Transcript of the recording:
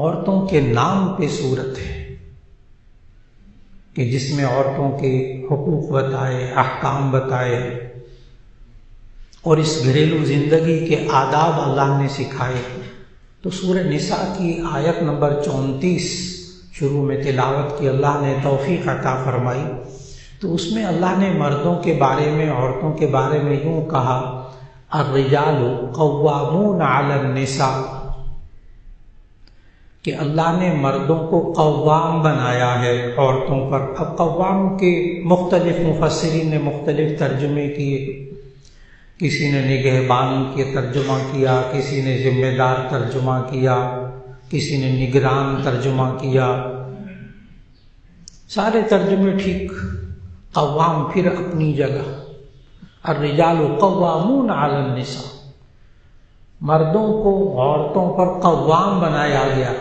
عورتوں کے نام پہ صورت ہے کہ جس میں عورتوں کے حقوق بتائے، احکام بتائے اور اس گھریلو زندگی کے آداب اللہ نے سکھائے۔ تو سورہ نساء کی آیت نمبر 34 شروع میں تلاوت کی، اللہ نے توفیق عطا فرمائی۔ تو اس میں اللہ نے مردوں کے بارے میں، عورتوں کے بارے میں یوں کہا، الرجال قوامون علی النساء، کہ اللہ نے مردوں کو قوام بنایا ہے عورتوں پر۔ اب قوام کے مختلف مفسرین نے مختلف ترجمے کیے، کسی نے نگہبان کے ترجمہ کیا، کسی نے ذمہ دار ترجمہ کیا، کسی نے نگران ترجمہ کیا، سارے ترجمے ٹھیک۔ قوام پھر اپنی جگہ، الرجال قوامون علی النساء، مردوں کو عورتوں پر قوام بنایا گیا۔